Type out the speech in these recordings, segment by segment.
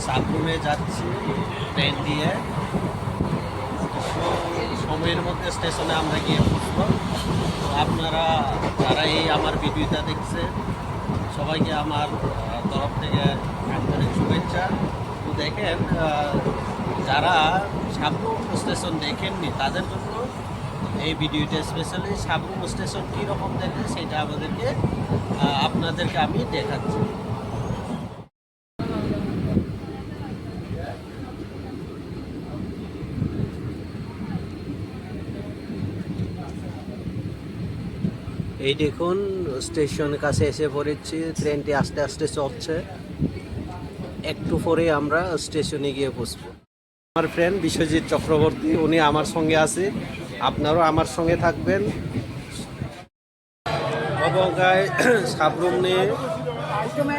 সাবরুমে যাচ্ছি ট্রেন দিয়ে। সময়ের মধ্যে স্টেশনে আমরা গিয়ে পৌঁছবো। তো আপনারা যারা এই আমার ভিডিওটা দেখছে সবাইকে আমার তরফ থেকে আন্তরিক শুভেচ্ছা। তো দেখেন, যারা সাবরুম স্টেশন দেখেননি তাদের জন্য এই ভিডিওটা স্পেশালি সাবরুম স্টেশন কীরকম দেখে সেটা আপনাদেরকে আমি দেখাচ্ছি। এই দেখুন, স্টেশনের কাছে এসে পড়েছি। ট্রেনটি আস্তে আস্তে চলছে। একটু পরে আমরা স্টেশনে গিয়ে বসবো। আমার ফ্রেন্ড বিশ্বজিৎ চক্রবর্তী, উনি আমার সঙ্গে আছে, আপনারাও আমার সঙ্গে থাকবেন। অবগায় সাবরুম নিয়ে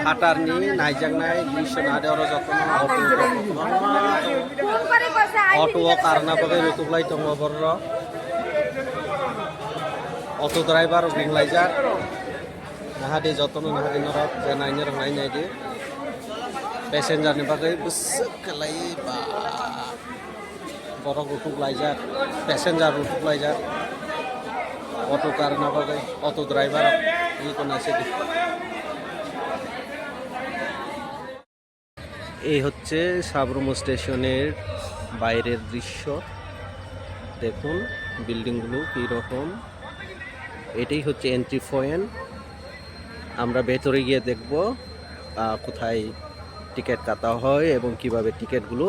হাটার নিয়ে নাইজাং নাই বিশ্ব নাদেওয়ার যত্ন অটো কারণা পাবে রুতুকলাই দङ बर অটো ড্রাইভার गिंलायजाक नाहादे जतन नाहादे नरक जे नायनो रोंनाय नायदो पेसेन्जारनि बागै गोसोखोलाय बा बर' रुथुकलायजाक पेसेन्जार रुथुकलायजाक অটো কারণা বাগै অটো ড্রাইভার এই কোন আছে। এই হচ্ছে সাবরুম স্টেশনের বাইরের দৃশ্য। দেখুন বিল্ডিংগুলো কীরকম। এটাই হচ্ছে এন্ট্রি পয়েন্ট। আমরা ভেতরে গিয়ে দেখব কোথায় টিকিট কাটা হয় এবং কিভাবে টিকিটগুলো